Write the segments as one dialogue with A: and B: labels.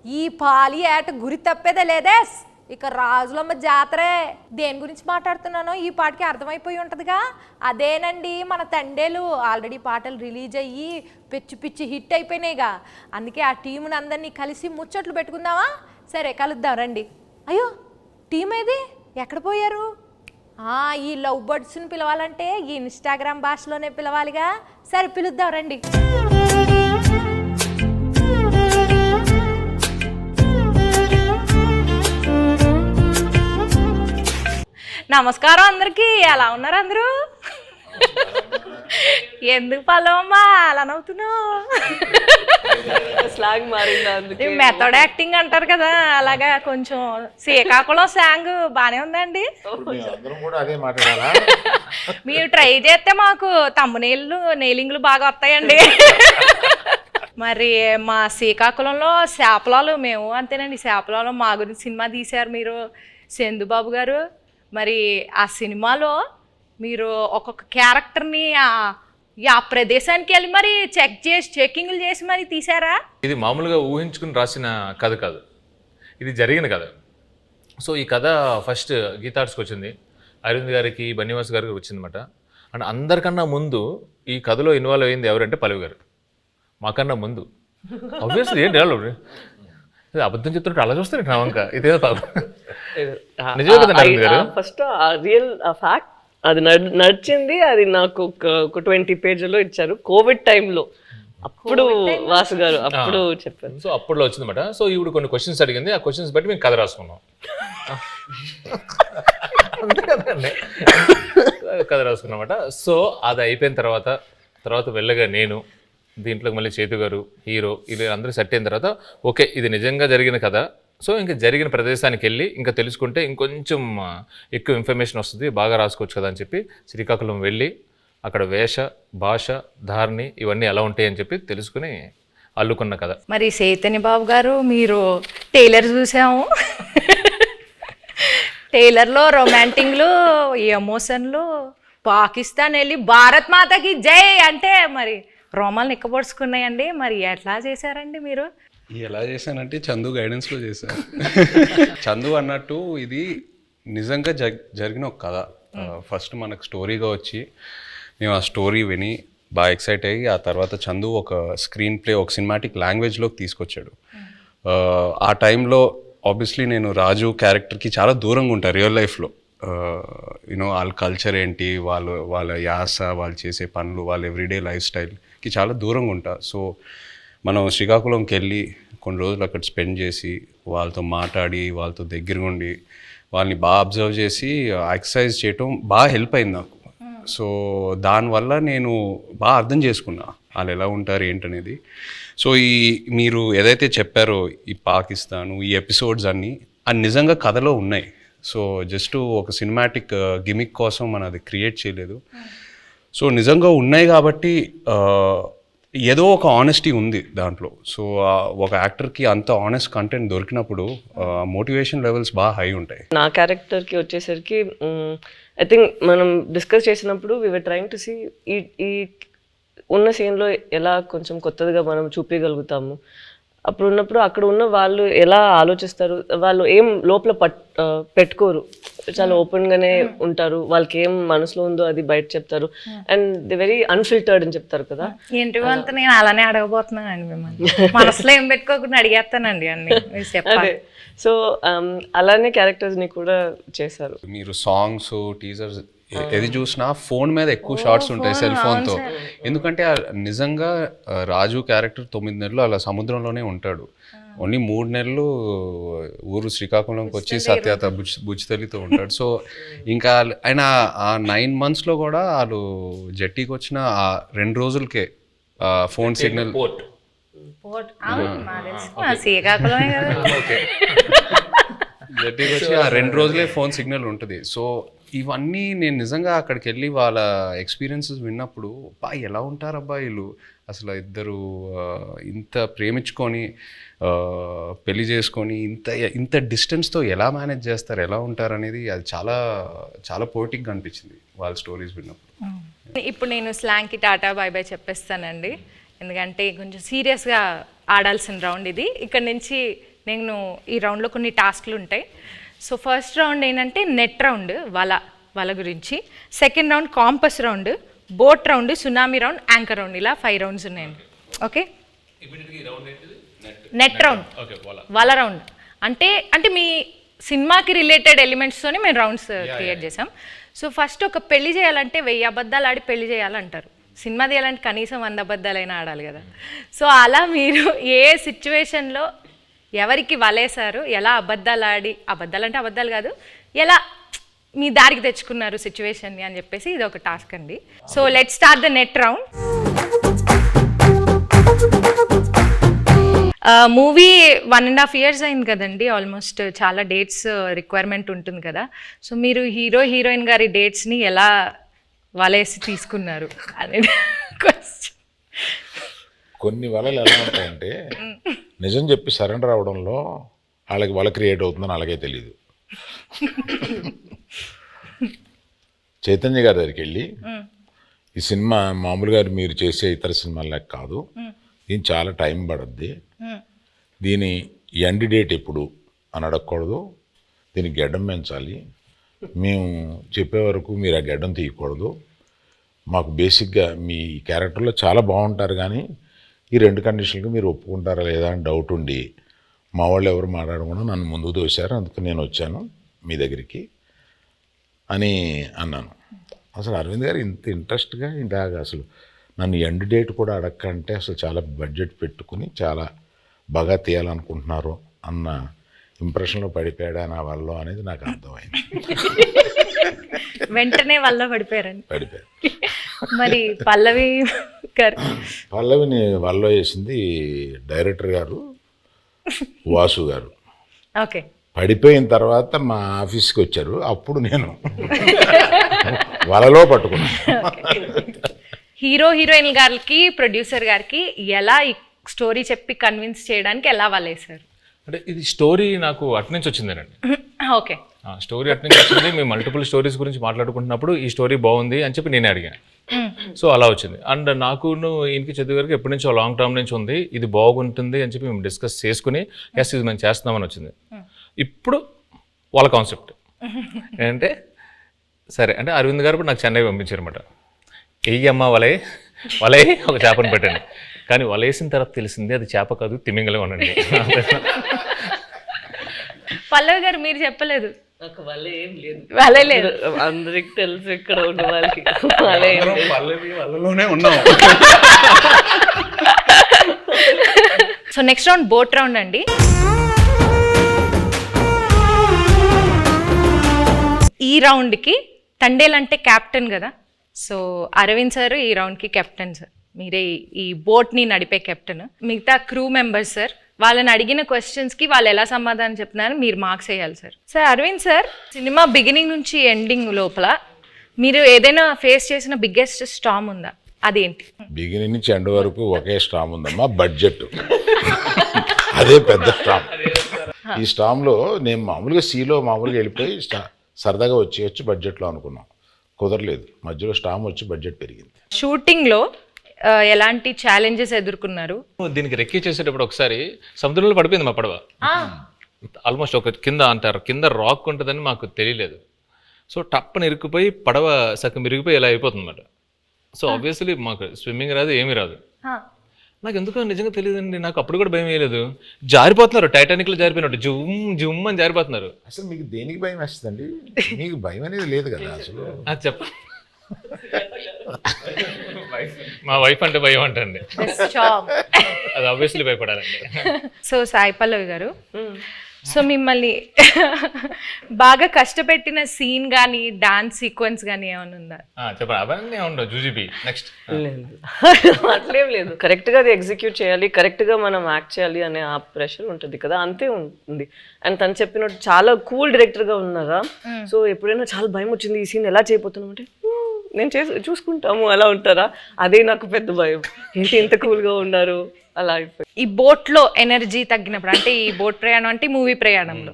A: ఈ పాలి ఏట గురి తప్పేదే లేదే. ఇక రాజులమ్మ జాతరే. దేని గురించి మాట్లాడుతున్నానో ఈ పాటకి అర్థమైపోయి ఉంటుందిగా. అదేనండి మన తండేలు. ఆల్రెడీ పాటలు రిలీజ్ అయ్యి పిచ్చి పిచ్చి హిట్ అయిపోయినాయిగా. అందుకే ఆ టీముని అందరినీ కలిసి ముచ్చట్లు పెట్టుకుందామా? సరే కలుద్దాం రండి. అయ్యో టీం ఏది, ఎక్కడ పోయారు? ఈ లవ్ బర్డ్స్ని పిలవాలంటే ఈ ఇన్స్టాగ్రామ్ భాషలోనే పిలవాలిగా. సరే పిలుద్దాం రండి. నమస్కారం అందరికీ. ఎలా ఉన్నారు అందరూ? ఎందుకు పల్లవమ్మా అలా నవ్వుతున్నావు?
B: స్లాంగ్ మారింది,
A: మెథడ్ యాక్టింగ్ అంటారు కదా, అలాగా కొంచెం శ్రీకాకుళం స్లాంగ్ బానే ఉందండి. మీరు ట్రై చేస్తే మాకు తమ్మునీళ్ళు నెయిలింగ్లు బాగా వస్తాయండి. మరి మా శ్రీకాకుళంలో శాపలాలు మేము అంతేనండి. శాపలాలు మా గురించి సినిమా తీశారు మీరు, చందుబాబు గారు. మరి ఆ సినిమాలో మీరు ఒక్కొక్క క్యారెక్టర్ని ఆ ప్రదేశానికి వెళ్ళి మరి చెక్కింగ్లు చేసి మరి తీసారా?
C: ఇది మామూలుగా ఊహించుకుని రాసిన కథ కాదు, ఇది జరిగిన కథ. సో ఈ కథ ఫస్ట్ గీతార్ట్స్కి వచ్చింది, అరవింద్ గారికి, బన్నివాస్ గారికి వచ్చిందన్నమాట. అండ్ అందరికన్నా ముందు ఈ కథలో ఇన్వాల్వ్ అయింది ఎవరంటే పల్లవి గారు. మాకన్నా ముందు ఆబ్వియస్లీ ఏంటి అబద్ధం చెప్తుంటే అలా చూస్తారు నా వంక. ఇదే నిజమే కదండి అరవింద్ గారు.
B: ఫస్ట్ రియల్ ఫ్యాక్ట్ అది నడిచింది. అది నాకు ఒక 20 పేజీలో ఇచ్చారు కోవిడ్ టైంలో. అప్పుడు వాసు గారు అప్పుడు చెప్పారు.
C: సో అప్పుడులో వచ్చిందన్నమాట. సో ఈవిడ కొన్ని క్వశ్చన్స్ అడిగింది, ఆ క్వశ్చన్స్ బట్టి మేము కథ రాసుకున్నాం. కథ రాసుకున్నమాట. సో అది అయిపోయిన తర్వాత వెళ్ళగా నేను దీంట్లోకి మళ్ళీ చేతు గారు హీరో ఇది అందరూ సెట్ అయిన తర్వాత ఓకే ఇది నిజంగా జరిగిన కథ. సో ఇంకా జరిగిన ప్రదేశానికి వెళ్ళి ఇంకా తెలుసుకుంటే ఇంకొంచెం ఎక్కువ ఇన్ఫర్మేషన్ వస్తుంది, బాగా రాసుకోవచ్చు కదా అని చెప్పి శ్రీకాకుళం వెళ్ళి అక్కడ వేష భాష ధారణి ఇవన్నీ ఎలా ఉంటాయి అని చెప్పి తెలుసుకుని అల్లుకున్న కథ.
A: మరి చైతన్య బాబు గారు మీరు టైలర్ చూసాము. టైలర్లో రొమాంటిక్లు, ఎమోషన్లు, పాకిస్తాన్ వెళ్ళి భారత్ మాతకి జై అంటే మరి రోమాలు నిక్కబొడుచుకున్నాయండి. మరి ఎట్లా చేశారండి మీరు?
D: ఎలా చేశానంటే చందు గైడెన్స్లో చేశాను. చందు అన్నట్టు ఇది నిజంగా జరిగిన ఒక కథ. ఫస్ట్ మనకు స్టోరీగా వచ్చి మేము ఆ స్టోరీ విని బాగా ఎక్సైట్ అయ్యి ఆ తర్వాత చందు ఒక స్క్రీన్ ప్లే ఒక సినిమాటిక్ లాంగ్వేజ్లోకి తీసుకొచ్చాడు. ఆ టైంలో ఆబ్వియస్లీ నేను రాజు క్యారెక్టర్కి చాలా దూరంగా ఉంటాను రియల్ లైఫ్లో. యూనో వాళ్ళ కల్చర్ ఏంటి, వాళ్ళ యాస, వాళ్ళు చేసే పనులు, వాళ్ళ ఎవ్రీడే లైఫ్ స్టైల్కి చాలా దూరంగా ఉంటా. సో మనం శ్రీకాకుళంకి వెళ్ళి కొన్ని రోజులు అక్కడ స్పెండ్ చేసి వాళ్ళతో మాట్లాడి వాళ్ళతో దగ్గరగా ఉండి వాళ్ళని బాగా అబ్జర్వ్ చేసి ఎక్సర్సైజ్ చేయటం బాగా హెల్ప్ అయింది నాకు. సో దానివల్ల నేను బాగా అర్థం చేసుకున్నా వాళ్ళు ఎలా ఉంటారు ఏంటనేది. సో మీరు ఏదైతే చెప్పారో ఈ పాకిస్తాను ఈ ఎపిసోడ్స్ అన్నీ అది నిజంగా కథలో ఉన్నాయి. సో జస్ట్ ఒక సినిమాటిక్ గిమిక్ కోసం మనం అది క్రియేట్ చేయలేదు. సో నిజంగా ఉన్నాయి కాబట్టి ఏదో ఒక ఆనెస్టీ ఉంది దాంట్లో. సో ఒక యాక్టర్కి అంత ఆనెస్ట్ కంటెంట్ దొరికినప్పుడు మోటివేషన్ లెవెల్స్ బాగా హై ఉంటాయి.
B: నా క్యారెక్టర్కి వచ్చేసరికి ఐ థింక్ మనం డిస్కస్ చేసినప్పుడు we were trying to see ఈ ఉన్న సీన్లో ఎలా కొంచెం కొత్తదిగా మనం చూపించగలుగుతాము. అప్పుడు ఉన్నప్పుడు అక్కడ ఉన్న వాళ్ళు ఎలా ఆలోచిస్తారు, వాళ్ళు ఏం లోపల పెట్టుకోరు, చాలా ఓపెన్గానే ఉంటారు. వాళ్ళకి ఏం మనసులో ఉందో అది బయట చెప్తారు. అండ్ ది వెరీ అన్ఫిల్టర్డ్ అని చెప్తారు కదా.
A: ఏంటి అంత నేను అలానే అడగబోతున్నానండి మిమ్మల్ని. మనసులో ఏం పెట్టుకోకుండా అడిగేస్తానండి అన్ని.
B: అదే సో అలానే క్యారెక్టర్స్ని కూడా చేశారు.
D: మీరు సాంగ్స్ టీజర్స్ ఏది చూసినా ఫోన్ మీద ఎక్కువ షార్ట్స్ ఉంటాయి సెల్ ఫోన్తో. ఎందుకంటే నిజంగా రాజు క్యారెక్టర్ 9 నెలలు అలా సముద్రంలోనే ఉంటాడు. ఓన్లీ 3 నెలలు ఊరు శ్రీకాకుళంకి వచ్చి సత్యత బుజ్జితల్లితో ఉంటాడు. సో ఇంకా ఆయన ఆ 9 monthsలో కూడా వాళ్ళు జట్టీకి వచ్చిన ఆ 2 రోజులకే ఫోన్ సిగ్నల్ జట్టీకి వచ్చి ఆ 2 రోజులే ఫోన్ సిగ్నల్ ఉంటుంది. సో ఇవన్నీ నేను నిజంగా అక్కడికి వెళ్ళి వాళ్ళ ఎక్స్పీరియన్సెస్ విన్నప్పుడు ఎలా ఉంటారు అబ్బాయిలు అసలు ఇద్దరు ఇంత ప్రేమించుకొని పెళ్లి చేసుకొని ఇంత డిస్టెన్స్తో ఎలా మేనేజ్ చేస్తారు, ఎలా ఉంటారు అనేది అది చాలా చాలా పోయిటిక్గా అనిపించింది వాళ్ళ స్టోరీస్ విన్నప్పుడు.
A: ఇప్పుడు నేను స్లాంగ్కి టాటా బాయ్ బాయ్ చెప్పేస్తానండి, ఎందుకంటే కొంచెం సీరియస్గా ఆడాల్సిన రౌండ్ ఇది. ఇక్కడ నుంచి నేను ఈ రౌండ్లో కొన్ని టాస్క్లు ఉంటాయి. సో ఫస్ట్ రౌండ్ ఏంటంటే నెట్ రౌండ్, వల గురించి. Second round campus round, boat round, tsunami round, anchor round, ఇలా 5 రౌండ్స్ ఉన్నాయండి. ఓకే, నెట్ రౌండ్, వల రౌండ్ అంటే మీ సినిమాకి రిలేటెడ్ ఎలిమెంట్స్తోనే మేము రౌండ్స్ క్రియేట్ చేసాం. సో ఫస్ట్ ఒక పెళ్లి చేయాలంటే 1000 అబద్ధాలు ఆడి పెళ్లి చేయాలంటారు. సినిమా తీయాలంటే కనీసం 100 అబద్ధాలైనా ఆడాలి కదా. సో అలా మీరు ఏ సిచ్యువేషన్లో ఎవరికి వలేశారు, ఎలా అబద్ధాలు ఆడి, అబద్ధాలు అంటే అబద్ధాలు కాదు, ఎలా మీ దారికి తెచ్చుకున్నారు సిచ్యువేషన్ని అని చెప్పేసి ఇది ఒక టాస్క్ అండి. So let's start the net round. Movie 1.5 years అయింది కదండి, ఆల్మోస్ట్ చాలా డేట్స్ రిక్వైర్మెంట్ ఉంటుంది కదా. సో మీరు హీరోయిన్ గారి డేట్స్ని ఎలా వలేసి తీసుకున్నారు అనేది క్వశ్చన్.
E: కొన్ని వలలు ఎలా ఉంటాయంటే నిజం చెప్పి సరెండర్ అవడంలో వాళ్ళకి వల క్రియేట్ అవుతుందని అలాగే తెలియదు. చైతన్య గారి దగ్గరికి వెళ్ళి ఈ సినిమా మామూలుగా మీరు చేసే ఇతర సినిమాలకు కాదు, దీని చాలా టైం పడుద్ది, దీని ఎండ్ డేట్ ఎప్పుడు అని అడగకూడదు, దీనికి గడ్డం పెంచాలి, మేము చెప్పే వరకు మీరు ఆ గడ్డం తీయకూడదు, మాకు బేసిక్గా మీ క్యారెక్టర్లో చాలా బాగుంటారు కానీ ఈ 2 కండిషన్లకు మీరు ఒప్పుకుంటారా లేదా అని డౌట్ ఉండి మా వాళ్ళు ఎవరు మాట్లాడకుండా నన్ను ముందుకు తోశారు, అందుకు నేను వచ్చాను మీ దగ్గరికి అని అన్నాను. అసలు అరవింద్ గారు ఇంత ఇంట్రెస్ట్గా ఇలాగ అసలు నన్ను ఎండ్ డేట్ కూడా అడగకంటే అసలు చాలా బడ్జెట్ పెట్టుకుని చాలా బాగా తీయాలనుకుంటున్నారు అన్న ఇంప్రెషన్లో పడిపోయాడా నా వల్ల అనేది నాకు అర్థమైంది.
A: వెంటనే వల్ల పడిపోయారండి.
E: పడిపోయారు.
A: మరి పల్లవిని
E: వల్ల వేసింది డైరెక్టర్ గారు వాసు గారు.
A: ఓకే,
E: పడిపోయిన తర్వాత మా ఆఫీస్కి వచ్చారు, అప్పుడు నేను వలలో పట్టుకున్నాను.
A: హీరోయిన్ గారికి ప్రొడ్యూసర్ గారికి ఎలా ఈ స్టోరీ చెప్పి కన్విన్స్ చేయడానికి ఎలా వలేశారు?
C: అంటే ఇది స్టోరీ నాకు అట్నుంచి వచ్చిందేనండి.
A: ఓకే,
C: స్టోరీ అట్నుంచి వచ్చింది. మేము మల్టిపుల్ స్టోరీస్ గురించి మాట్లాడుకుంటున్నప్పుడు ఈ స్టోరీ బాగుంది అని చెప్పి నేనే అడిగాను. సో అలా వచ్చింది. అండ్ నాకు ఈయనకి చదువు గారికి ఎప్పటి నుంచో లాంగ్ టర్మ్ నుంచి ఉంది, ఇది బాగుంటుంది అని చెప్పి మేము డిస్కస్ చేసుకుని ఎస్ ఇది మేము చేస్తున్నామని వచ్చింది. ఇప్పుడు వాళ్ళ కాన్సెప్ట్ ఏంటంటే సరే అంటే అరవింద్ గారు కూడా నాకు చెన్నై పంపించారు అనమాట. వెయ్యమ్మ వలే ఒక చేపను పెట్టండి, కానీ వలేసిన తర్వాత తెలిసింది అది చేప కాదు తిమింగలం అనండి.
A: పల్లవి గారు మీరు చెప్పలేదు.
B: నాకు వల్ల ఏం లేదు,
A: వలే లేదు,
B: అందరికి తెలుసు ఇక్కడ ఉన్న వాళ్ళకి వల్ల ఏం లేదు.
D: వాళ్ళలోనే ఉన్నాం.
A: So next round boat round అండి. ఈ రౌండ్కి తండేల్ అంటే క్యాప్టెన్ కదా, సో అరవింద్ సార్ ఈ రౌండ్కి కెప్టెన్ సార్, మీరే ఈ బోట్ని నడిపే కెప్టెన్. మిగతా క్రూ మెంబర్స్ సార్, వాళ్ళని అడిగిన క్వశ్చన్స్కి వాళ్ళు ఎలా సమాధానం చెప్తున్నారో మీరు మార్క్స్ వేయాలి sir. Sir Aravind sir, cinema beginning నుంచి ఎండింగ్ లోపల మీరు ఏదైనా ఫేస్ చేసిన బిగ్గెస్ట్ స్టామ్ ఉందా? అదేంటి?
E: బిగినింగ్ నుంచి ఎండ్ వరకు ఒకే స్టామ్ ఉందమ్మా, బడ్జెట్. అదే పెద్ద స్టామ్. ఈ స్టామ్లో నేను మామూలుగా సీలో మామూలుగా వెళ్ళిపోయి సరదాగా వచ్చి బడ్జెట్లో అనుకున్నాం, కుదరలేదు. మధ్యలో స్టామ్ వచ్చి బడ్జెట్ పెరిగింది.
A: షూటింగ్లో ఎలాంటి ఛాలెంజెస్ ఎదుర్కొన్నారు?
C: దీనికి రెక్కి చేసేటప్పుడు ఒకసారి సముద్రంలో పడిపోయింది మా పడవ. ఆల్మోస్ట్ ఒక కింద రాక్ ఉంటుందని మాకు తెలియలేదు. సో టప్పని ఇరుక్కుపోయి పడవ సగం ఇరిగిపోయి ఇలా అయిపోతుంది అన్నమాట. సో ఆబ్వియస్లీ మాకు స్విమ్మింగ్ రాదు, ఏమీ రాదు. నాకు ఎందుకో నిజంగా తెలియదండి, నాకు అప్పుడు కూడా భయం వేయలేదు. జారిపోతున్నారు, టైటానిక్లో జారిపోయినట్టు జుమ్ అని జారిపోతున్నారు.
E: అసలు మీకు దేనికి భయం వేస్తుందండి? మీకు భయం అనేది లేదు కదా అసలు.
C: అది చెప్ప మా వైఫ్ అంటే భయం అంటండి, అది ఆబ్వియస్లీ భయపడాలండి.
A: సో సాయి పల్లవి గారు, సో మిమ్మల్ని బాగా కష్టపెట్టిన సీన్ కానీ డాన్స్ సీక్వెన్స్ కానీ ఏమైనా ఉందా?
C: చెప్పండి. అవన్నీ ఉండవు. జూజీబీ నెక్స్ట్
B: అట్లేం లేదు. కరెక్ట్గా అది ఎగ్జిక్యూట్ చేయాలి, కరెక్ట్గా మనం యాక్ట్ చేయాలి అనే ఆ ప్రెషర్ ఉంటుంది కదా, అంతే ఉంటుంది. అండ్ తను చెప్పినట్టు చాలా కూల్ డైరెక్టర్గా ఉన్నారా. సో ఎప్పుడైనా చాలా భయం వచ్చింది ఈ సీన్ ఎలా చేయబోతున్నాం అంటే నేను చూసుకుంటాము అలా ఉంటారా, అదే నాకు పెద్ద భయం. ఏంటి ఇంత కూల్గా ఉన్నారు అలా అయిపోయి.
A: ఈ బోట్లో ఎనర్జీ తగ్గినప్పుడు, అంటే ఈ బోట్ ప్రయాణం అంటే మూవీ ప్రయాణంలో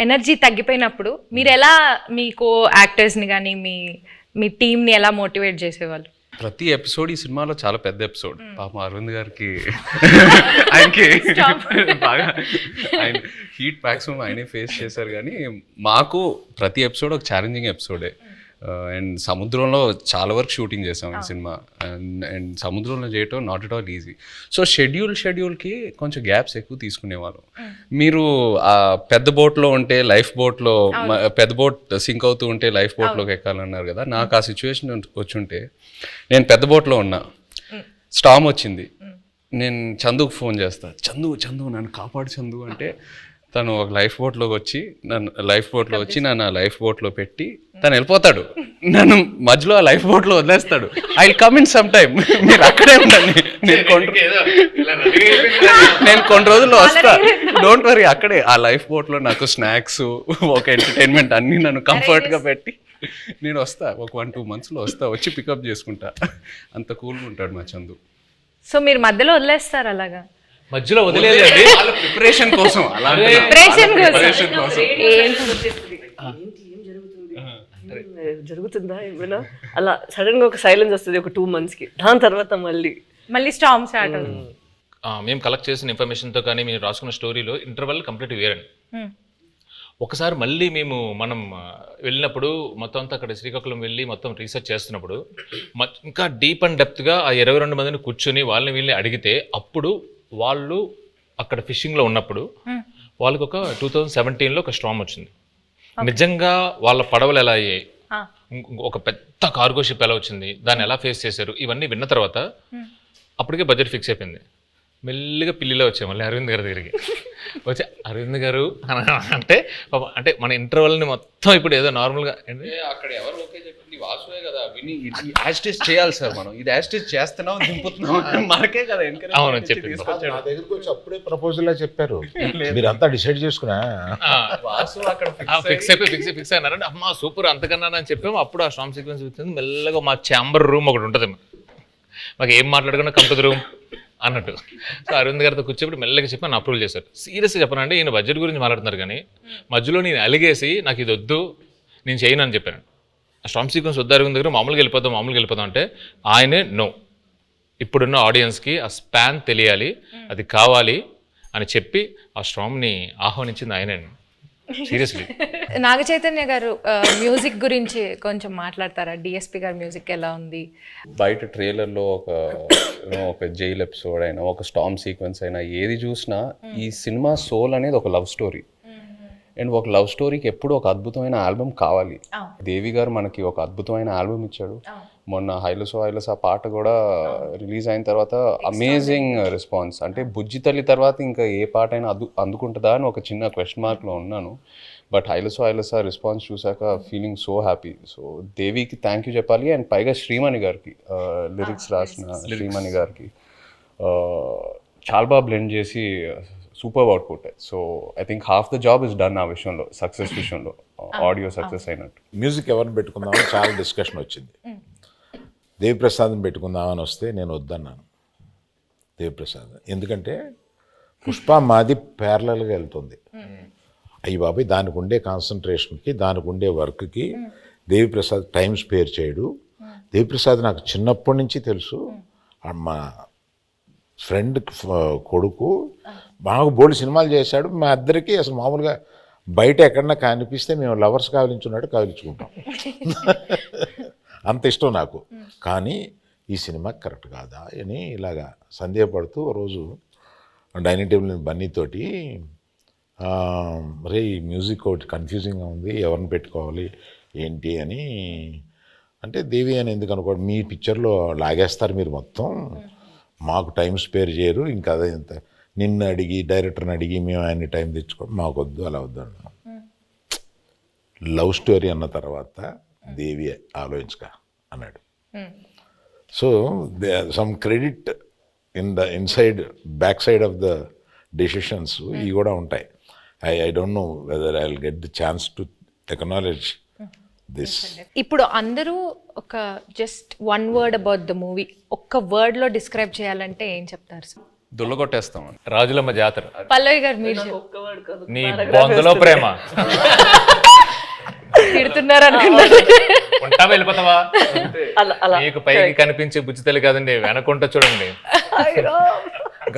A: ఎనర్జీ తగ్గిపోయినప్పుడు మీరు ఎలా మీ కో యాక్టర్స్ని కానీ మీ టీంని ఎలా మోటివేట్ చేసేవాళ్ళు?
D: ప్రతి ఎపిసోడ్ ఈ సినిమాలో చాలా పెద్ద ఎపిసోడ్. పాపం అరవింద్ గారికి ఆయనకి బాగా ఆయన హీట్ మ్యాక్సిమం ఆయనే ఫేస్ చేశారు. కానీ మాకు ప్రతి ఎపిసోడ్ ఒక ఛాలెంజింగ్ ఎపిసోడే. అండ్ సముద్రంలో చాలా వరకు షూటింగ్ చేసాం ఈ సినిమా. అండ్ సముద్రంలో చేయటం not at all easy. So షెడ్యూల్కి కొంచెం గ్యాప్స్ ఎక్కువ తీసుకునేవాళ్ళం. మీరు ఆ పెద్ద బోట్లో ఉంటే లైఫ్ బోట్లో, పెద్ద బోట్ సింక్ అవుతూ ఉంటే లైఫ్ బోట్లోకి ఎక్కాలన్నారు కదా. నాకు ఆ సిచ్యువేషన్ వచ్చుంటే, నేను పెద్ద బోట్లో ఉన్నా, స్టామ్ వచ్చింది, నేను చందుకు ఫోన్ చేస్తా, చందు నన్ను కాపాడు చందు అంటే, తను ఒక లైఫ్ బోట్లోకి వచ్చి నన్ను లైఫ్ బోట్లో పెట్టి తను వెళ్ళిపోతాడు. నన్ను మధ్యలో ఆ లైఫ్ బోట్లో వదిలేస్తాడు. I will come in some time, మీరు అక్కడే ఉండండి, నేను కొన్ని రోజుల్లో వస్తా, డోంట్ వరీ. అక్కడే ఆ లైఫ్ బోట్లో నాకు స్నాక్స్, ఒక ఎంటర్టైన్మెంట్ అన్నీ నన్ను కంఫర్ట్గా పెట్టి నేను వస్తా. ఒక 1-2 monthsలో వస్తా, వచ్చి పికప్ చేసుకుంటా. అంత కూల్గా ఉంటాడు మా చందు.
A: సో మీరు మధ్యలో వదిలేస్తారు అలాగా?
C: మధ్యలో వదిలేదండి,
D: ప్రిపరేషన్ కోసం,
B: జరుగుతుందా ఏమైనా అలా సడన్ గా ఒక సైలెన్స్ వస్తుంది ఒక 2 monthsకి. దాని తర్వాత మళ్ళీ
A: స్టార్మ్ స్టార్ట్ అవుతుంది.
C: మేము కలెక్ట్ చేసిన ఇన్ఫర్మేషన్తో కానీ మేము రాసుకున్న స్టోరీలో ఇంటర్వల్ కంప్లీట్ వేరండి. ఒకసారి మళ్ళీ మనం వెళ్ళినప్పుడు మొత్తం అంతా అక్కడ శ్రీకాకుళం వెళ్ళి మొత్తం రీసెర్చ్ చేస్తున్నప్పుడు ఇంకా డీప్ అండ్ డెప్త్గా ఆ 22 మందిని కూర్చొని వాళ్ళని వీళ్ళని అడిగితే, అప్పుడు వాళ్ళు అక్కడ ఫిషింగ్లో ఉన్నప్పుడు వాళ్ళకి ఒక 2017లో ఒక స్టార్మ్ వచ్చింది. నిజంగా వాళ్ళ పడవలు ఎలా అయ్యాయి, ఒక పెద్ద కార్గో షిప్ ఎలా వచ్చింది, దాన్ని ఎలా ఫేస్ చేశారు, ఇవన్నీ విన్న తర్వాత అప్పటికే బడ్జెట్ ఫిక్స్ అయిపోయింది. మెల్లిగా పిల్లిలో వచ్చాయి మళ్ళీ అరవింద్ గారి దగ్గరికి వచ్చి, అరవింద్ గారు అంటే మన ఇంటర్వెల్ని మొత్తం ఇప్పుడు ఏదో నార్మల్గా
D: అక్కడ ఎవరు ఓకే చెప్పింది వాసువే కదా, విని యాస్టేజ్ చేయాలి సార్, మనం ఇది యాస్టేజ్ చేస్తున్నాం దింపుతున్నాం మనకే కదా.
C: అవును చెప్పింది.
E: నా దగ్గరికి వచ్చి అప్పుడే ప్రపోజల్ చెప్పారు, మీరంతా డిసైడ్ చేసుకున్నా
D: వాసు అక్కడ
C: ఫిక్స్ అయినారంటే, అమ్మా సూపర్ అంతకన్నా అని చెప్పాము. అప్పుడు ఆ స్టార్మ్ సీక్వెన్స్ వచ్చింది. మెల్లగా మా ఛాంబర్ రూమ్ ఒకటి ఉంటుంది, మాకు ఏం మాట్లాడుకున్నా కమ్ టు ది రూమ్ అన్నట్టు. సో అరవింద్ గారితో కూర్చోబెట్టి మెల్లగా చెప్పి నన్ను అప్రూవల్ చేశారు. సీరియస్గా చెప్పనండి, ఈయన బడ్జెట్ గురించి మాట్లాడుతున్నారు కానీ మధ్యలో నేను అలిగేసి నాకు ఇది వద్దు నేను చేయను అని చెప్పాను. ఆ స్టార్మ్ సీక్వెన్స్ వద్దు అరవింద్ దగ్గర, మామూలుగా వెళ్ళిపోదాం అంటే ఆయనే నో, ఇప్పుడున్న ఆడియన్స్కి ఆ స్పాన్ తెలియాలి, అది కావాలి అని చెప్పి ఆ స్టార్మ్ని ఆహ్వానించింది ఆయనే. సీరియస్లీ.
A: నాగ చైతన్య గారు మ్యూజిక్ గురించి కొంచెం మాట్లాడతారా? డిఎస్పి గారి మ్యూజిక్ ఎలా ఉంది?
D: బయట ట్రైలర్లో ఒక జైల్ ఎపిసోడ్ అయినా, ఒక స్టార్మ్ సీక్వెన్స్ అయినా, ఏది చూసినా ఈ సినిమా సోల్ అనేది ఒక లవ్ స్టోరీ. అండ్ ఒక లవ్ స్టోరీకి ఎప్పుడు ఒక అద్భుతమైన ఆల్బమ్ కావాలి. దేవి గారు మనకి ఒక అద్భుతమైన ఆల్బమ్ ఇచ్చాడు. మొన్న హైలసో ఆ పాట కూడా రిలీజ్ అయిన తర్వాత అమేజింగ్ రెస్పాన్స్. అంటే బుజ్జి తల్లి తర్వాత ఇంకా ఏ పాట అయినా అందుకుంటుందా అని ఒక చిన్న క్వశ్చన్ మార్క్లో ఉన్నాను. బట్ హైలసో రెస్పాన్స్ చూసాక ఫీలింగ్ సో హ్యాపీ. సో దేవికి థ్యాంక్ యూ చెప్పాలి. అండ్ పైగా శ్రీమణి గారికి, లిరిక్స్ రాసిన శ్రీమణి గారికి చాలా బాగా బ్లెండ్ చేసి super output. So I think half the job is done ఆ విషయంలో, సక్సెస్ విషయంలో, ఆడియో సక్సెస్ అయినట్టు.
E: మ్యూజిక్ ఎవరిని పెట్టుకుందామని చాలా డిస్కషన్ వచ్చింది. దేవిప్రసాద్ని పెట్టుకుందామని వస్తే నేను వద్దన్నాను దేవిప్రసాద్. ఎందుకంటే పుష్ప మాది ప్యారలల్గా వెళ్తుంది. అయ్యి బాబాయ్, దానికి ఉండే కాన్సన్ట్రేషన్కి, దానికి ఉండే వర్క్కి దేవిప్రసాద్ టైం స్పేర్ చేయడు. దేవిప్రసాద్ నాకు చిన్నప్పటి నుంచి తెలుసు. మా ఫ్రెండ్ కొడుకు బాగా బోల్డ్ సినిమాలు చేశాడు. మా ఇద్దరికి అసలు మామూలుగా బయట ఎక్కడన్నా కనిపిస్తే మేము లవర్స్ కావలించున్నట్టు కావలించుకుంటాం. అంత ఇష్టం నాకు. కానీ ఈ సినిమా కరెక్ట్ కాదా అని ఇలాగా సందేహపడుతూ రోజు డైనింగ్ టేబుల్ బన్నీతోటి, రే ఈ మ్యూజిక్ ఒకటి కన్ఫ్యూజింగ్గా ఉంది, ఎవరిని పెట్టుకోవాలి ఏంటి అని అంటే, దేవి అని ఎందుకు అనుకోండి, మీ పిక్చర్లో లాగేస్తారు మీరు మొత్తం, మాకు టైం స్పేర్ చేయరు, ఇంకా అదే ఇంత నిన్ను అడిగి డైరెక్టర్ని అడిగి మేము ఆయన్ని టైం తెచ్చుకోండి, మాకు వద్దు, అలా వద్దు అన్నాను. లవ్ స్టోరీ అన్న తర్వాత దేవి ఆలోచించక అన్నాడు. So some credit inside back side of the decisions ఇవి కూడా ఉంటాయి. I don't know whether I will get the chance to acknowledge this.
A: ఇప్పుడు అందరూ ఒక just 1 word about the movie ఒక్క వర్డ్లో డిస్క్రైబ్ చేయాలంటే ఏం చెప్తారు సార్?
D: దుల్లగొట్టేస్తాం.
C: రాజులమ్మ జాతర.
A: పల్లవి గారు మీరు
C: నీ బొందలో ప్రేమ.
A: తిడుతున్నారు అనుకున్నారు.
C: ఉంటావా వెళ్ళిపోతావా?
B: అలా అలా
C: మీకు పైకి కనిపించే బుజ్జితల్లి కాదండి, వెనకుంట చూడండి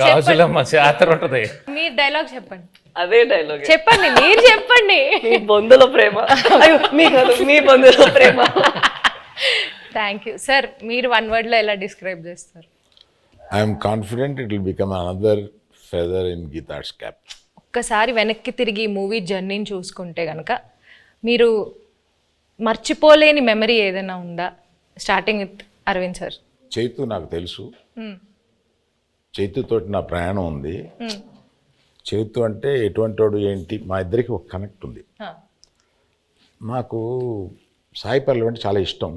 C: గాజులమ్మ జాతర ఉంటది.
A: మీ డైలాగ్ చెప్పండి.
B: అదే డైలాగ్,
A: చెప్పండి, మీరు చెప్పండి.
B: మీ బొందుల ప్రేమ. అయ్యో, మీ కాదు, మీ బొందుల ప్రేమ.
A: Thank you sir. మీరు 1 word లో ఎలా డిస్క్రైబ్ చేస్తారు?
E: I'm confident it will become another feather in Geetha's cap.
A: ఒక్కసారి వెనక్కి తిరిగి మూవీ జర్నీని చూసుకుంటే కనుక మీరు మర్చిపోలేని మెమరీ ఏదైనా ఉందా? Starting with Aravind sir.
E: Chaitu నాకు తెలుసు, చైతుతోటి నా ప్రయాణం ఉంది. చైతు అంటే ఎటువంటి వాడు ఏంటి, మా ఇద్దరికి ఒక కనెక్ట్ ఉంది. నాకు సాయి పల్లవి అంటే చాలా ఇష్టం.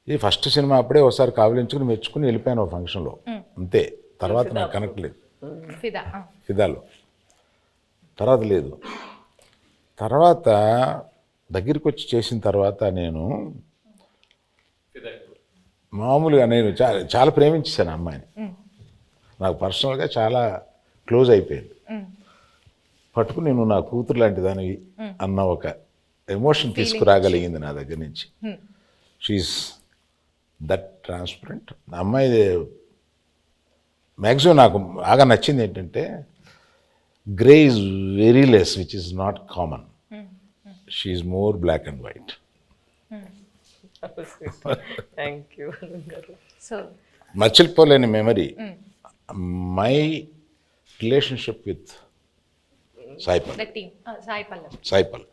E: ఇది ఫస్ట్ సినిమా అప్పుడే ఒకసారి కావలించుకుని మెచ్చుకుని వెళ్ళిపోయాను ఒక ఫంక్షన్లో, అంతే. తర్వాత నాకు కనెక్ట్ లేదు. ఫిదాలో తర్వాత లేదు. తర్వాత దగ్గరికి వచ్చి చేసిన తర్వాత నేను మామూలుగా నేను చాలా ప్రేమించేశాను ఆ అమ్మాయిని. నాకు పర్సనల్గా చాలా క్లోజ్ అయిపోయింది. పట్టుకుని నేను నా కూతురు లాంటి దానివి అన్న ఒక ఎమోషన్ తీసుకురాగలిగింది నా దగ్గర నుంచి. She's that transparent. అమ్మాయి మ్యాక్సిమం నాకు బాగా నచ్చింది ఏంటంటే grey is very less, which is not common. She is more black and white.
B: Thank you.
A: So
E: మర్చిపోలేని memory my relationship with Saipal. Saipal